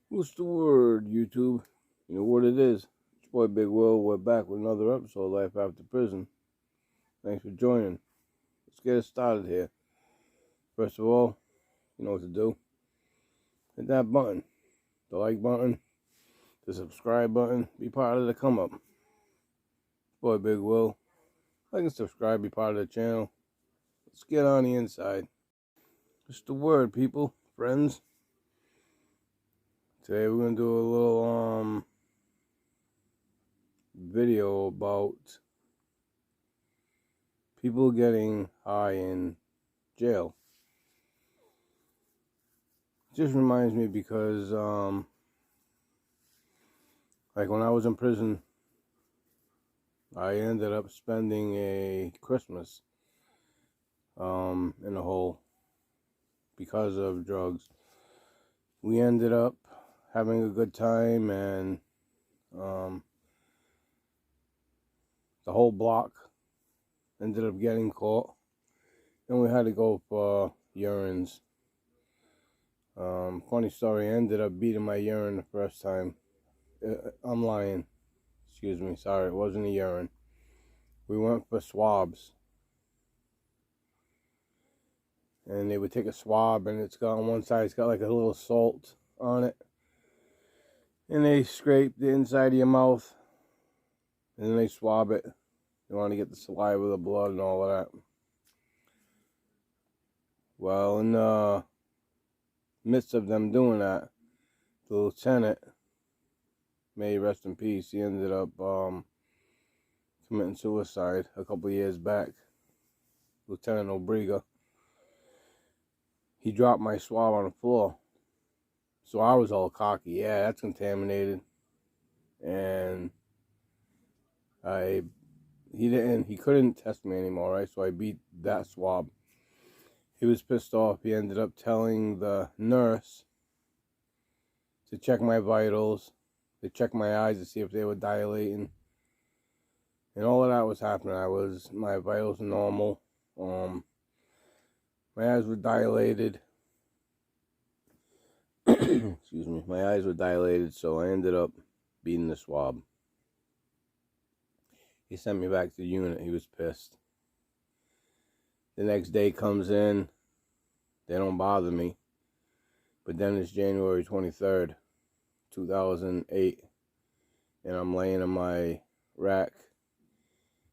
What's the word, YouTube? You know what it is. It's your boy Big Will. We're back with another episode of Life After Prison. Thanks for joining. Let's get it started here. First of all, you know what to do. Hit that button. The like button. The subscribe button. Be part of the come up. Boy Big Will. Like and subscribe. Be part of the channel. Let's get on the inside. What's the word, people? Friends. Today we're going to do a little video about people getting high in jail. It just reminds me because like when I was in prison, I ended up spending a Christmas in a hole because of drugs. We ended up having a good time, and the whole block ended up getting caught, and we had to go for urines. Funny story, I ended up beating my urine the first time. I'm lying. Excuse me, sorry, it wasn't a urine. We went for swabs. And they would take a swab, and it's got on one side, it's got like a little salt on it. And they scrape the inside of your mouth, and then they swab it. They want to get the saliva, the blood, and all of that. Well, in the midst of them doing that, the lieutenant, may he rest in peace, he ended up committing suicide a couple years back. Lieutenant Obriga. He dropped my swab on the floor. So I was all cocky. Yeah, that's contaminated. And he couldn't test me anymore, right? So I beat that swab. He was pissed off. He ended up telling the nurse to check my vitals, to check my eyes to see if they were dilating. And all of that was happening. My vitals were normal. My eyes were dilated. Excuse me. My eyes were dilated, so I ended up beating the swab. He sent me back to the unit. He was pissed. The next day comes in. They don't bother me. But then it's January 23rd, 2008. And I'm laying in my rack,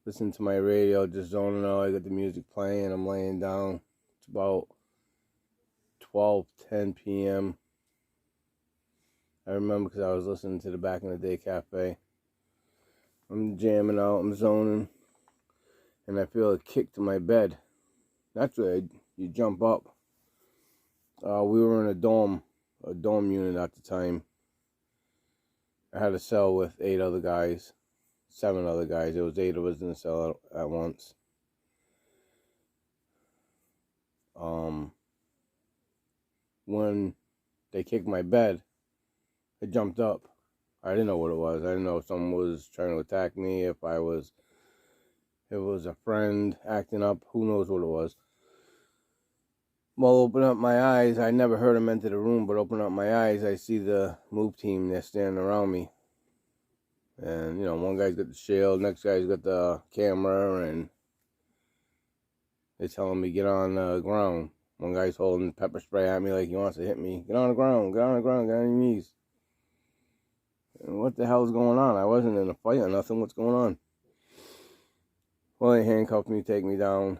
listening to my radio, just zoning out. I got the music playing. I'm laying down. It's about 12:10 p.m. I remember because I was listening to the Back in the Day Cafe. I'm jamming out, I'm zoning, and I feel a kick to my bed. Naturally, you jump up. We were in a dorm unit at the time. I had a cell with 7 other guys. There was 8 of us in the cell at once. When they kicked my bed, I jumped up. I didn't know what it was. I didn't know if someone was trying to attack me, if it was a friend acting up. Who knows what it was. Well, open up my eyes. I never heard him enter the room, but open up my eyes, I see the move team. They're standing around me. And, you know, one guy's got the shield, next guy's got the camera, and they're telling me, get on the ground. One guy's holding pepper spray at me like he wants to hit me. Get on the ground, get on the ground, get on your knees. And what the hell's going on? I wasn't in a fight or nothing. What's going on? Well, they handcuff me, take me down.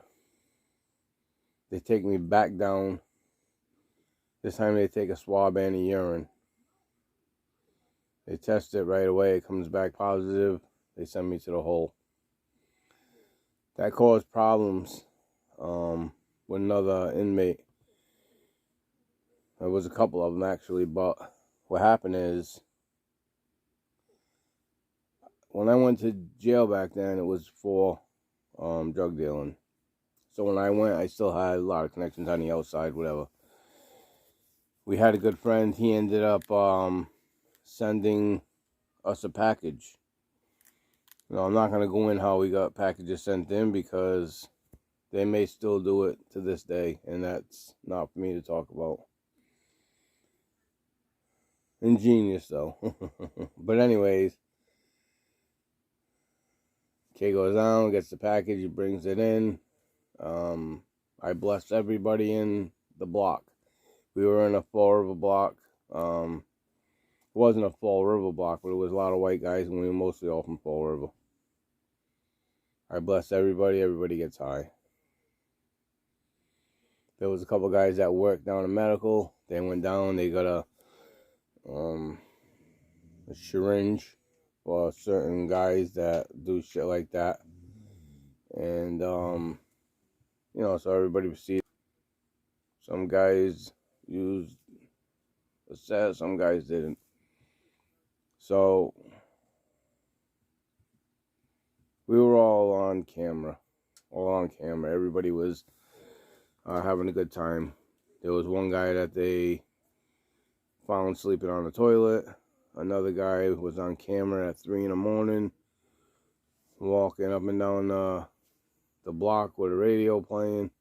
They take me back down. This time they take a swab and a urine. They test it right away. It comes back positive. They send me to the hole. That caused problems with another inmate. There was a couple of them actually, but what happened is, when I went to jail back then, it was for drug dealing. So when I went, I still had a lot of connections on the outside, whatever. We had a good friend. He ended up sending us a package. You know, I'm not going to go in how we got packages sent in, because they may still do it to this day, and that's not for me to talk about. Ingenious, though. But anyways, Kay goes down, gets the package, he brings it in. I blessed everybody in the block. We were in a Fall River block. It wasn't a Fall River block, but it was a lot of white guys, and we were mostly all from Fall River. I blessed everybody. Everybody gets high. There was a couple guys that worked down in medical. They went down. They got a syringe for certain guys that do shit like that. And, you know, so everybody received. Some guys used a set, some guys didn't. So, we were all on camera. Everybody was having a good time. There was one guy that they found sleeping on the toilet. Another guy was on camera at 3 in the morning, walking up and down the block with a radio playing.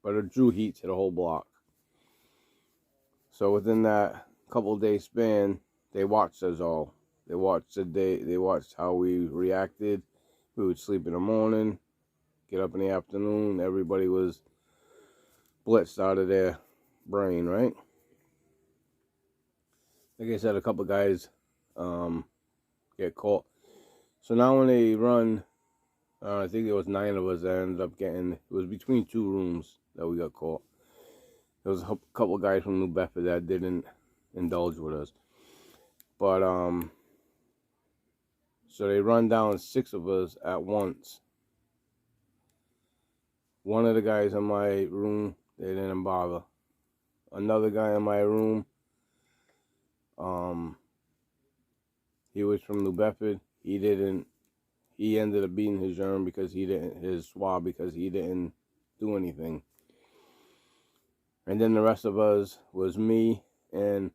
But it drew heat to the whole block. So within that couple day span, they watched us all. They watched the day. They watched how we reacted. We would sleep in the morning, get up in the afternoon. Everybody was blitzed out of their brain, right? Like I said, a couple guys get caught. So now when they run, I think there was 9 of us that ended up getting. It was between 2 rooms that we got caught. There was a couple guys from New Bedford that didn't indulge with us, but so they run down 6 of us at once. One of the guys in my room, they didn't bother. Another guy in my room, he was from New Bedford. He ended up beating his urine because his swab because he didn't do anything. And then the rest of us was me and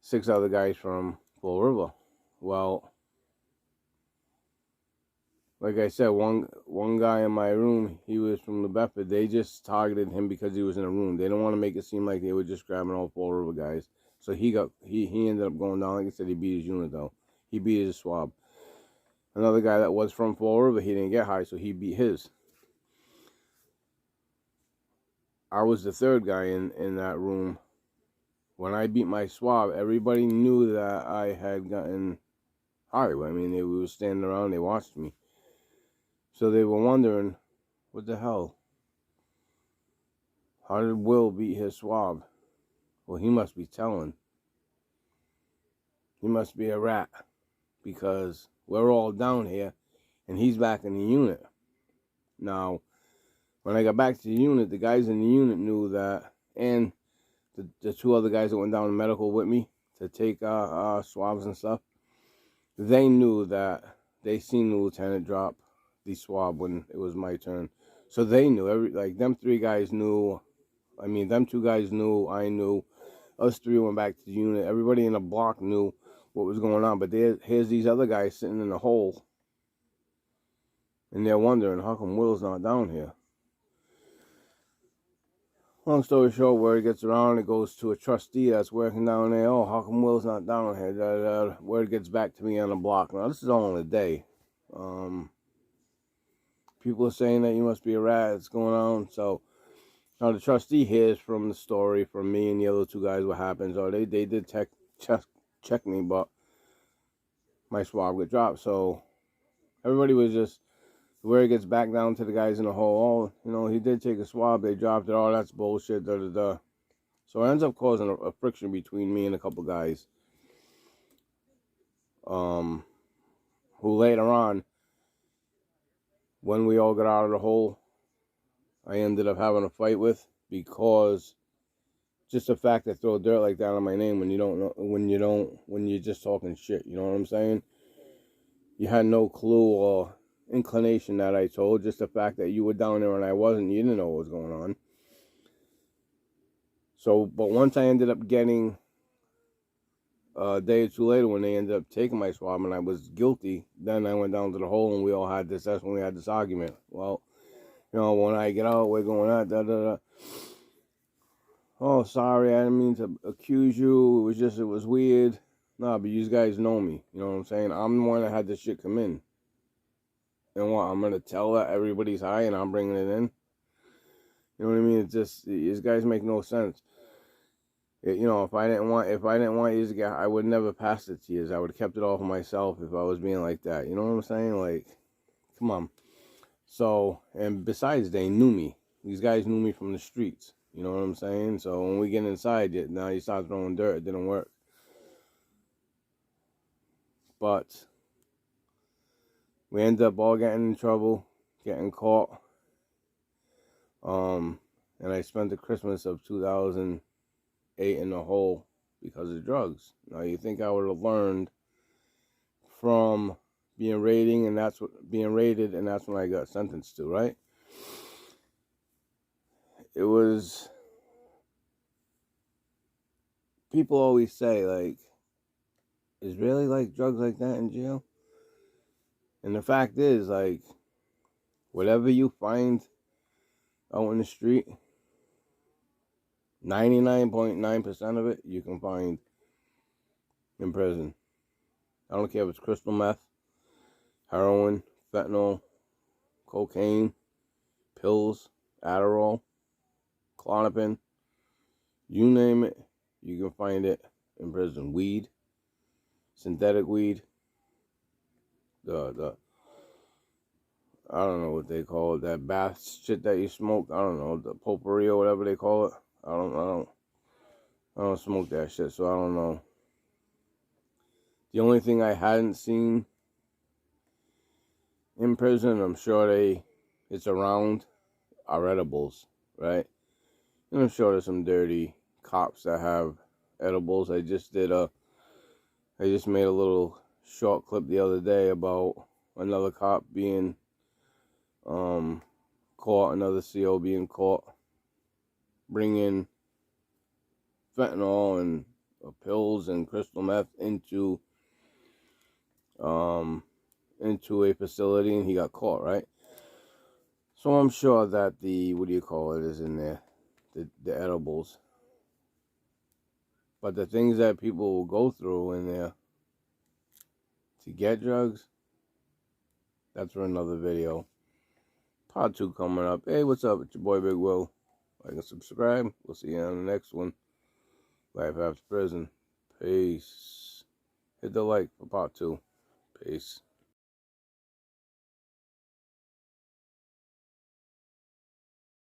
6 other guys from Fall River. Well, like I said, one guy in my room, he was from New Bedford. They just targeted him because he was in a room. They don't want to make it seem like they were just grabbing all Fall River guys. So he ended up going down. Like I said, he beat his unit though. He beat his swab. Another guy that was from Fall River, he didn't get high, so he beat his. I was the 3rd guy in that room. When I beat my swab, everybody knew that I had gotten high. I mean, they were standing around, they watched me. So they were wondering, what the hell? How did Will beat his swab? Well, he must be telling. He must be a rat. Because we're all down here, and he's back in the unit. Now, when I got back to the unit, the guys in the unit knew that, and the 2 other guys that went down to medical with me to take swabs and stuff, they knew that they seen the lieutenant drop the swab when it was my turn. So they knew, them 3 guys knew, them 2 guys knew, I knew, us 3 went back to the unit. Everybody in the block knew what was going on, but here's these other guys sitting in the hole, and they're wondering, how come Will's not down here? Long story short, word gets around, it goes to a trustee that's working down there. Oh, how come Will's not down here? Word gets back to me on the block. Now, this is all in a day. People are saying that you must be a rat. It's going on. So, now the trustee hears from the story from me and the other 2 guys what happens. Oh, they did check me, but my swab got dropped. So, everybody was just, where it gets back down to the guys in the hole. Oh, he did take a swab. They dropped it. Oh, that's bullshit. Da da da. So it ends up causing a friction between me and a couple guys. Who later on, when we all got out of the hole, I ended up having a fight with, because just the fact that throw dirt like that on my name when you're just talking shit. You know what I'm saying? You had no clue or inclination that I told, just the fact that you were down there and I wasn't, you didn't know what was going on. So, but once I ended up getting, a day or 2 later, when they ended up taking my swab and I was guilty, then I went down to the hole and we all had this, that's when we had this argument. Well, when I get out, we're going out, da da da. oh, sorry, I didn't mean to accuse you. It was weird. Nah, but you guys know me. You know what I'm saying? I'm the one that had this shit come in. And what, I'm going to tell that everybody's high and I'm bringing it in? You know what I mean? It's just, these guys make no sense. You know, if I didn't want you to get, I would never pass it to you. I would have kept it all for myself if I was being like that. You know what I'm saying? Like, come on. So, and besides, they knew me. These guys knew me from the streets. You know what I'm saying? So when we get inside, now you start throwing dirt. It didn't work. But we ended up all getting in trouble, getting caught. And I spent the Christmas of 2008 in the hole because of drugs. Now you think I would have learned from being raided, and that's when I got sentenced to, right? It was, people always say, like, is really like drugs like that in jail? And the fact is, like, whatever you find out in the street, 99.9% of it you can find in prison. I don't care if it's crystal meth, heroin, fentanyl, cocaine, pills, Adderall, Klonopin, you name it, you can find it in prison. Weed, synthetic weed, the I don't know what they call it, that bath shit that you smoke. I don't know, the potpourri or whatever they call it. I don't smoke that shit, so I don't know. The only thing I hadn't seen in prison, I'm sure it's around, are edibles, right? And I'm sure there's some dirty cops that have edibles. I just made a little short clip the other day about another cop being caught, another CO being caught bringing fentanyl and pills and crystal meth into a facility, and he got caught, right? So I'm sure that the, what do you call it, is in there, the edibles. But the things that people will go through in there to get drugs, that's for another video. Part 2 coming up. Hey, what's up? It's your boy Big Will. Like and subscribe. We'll see you on the next one. Life After Prison. Peace. Hit the like for part 2. Peace.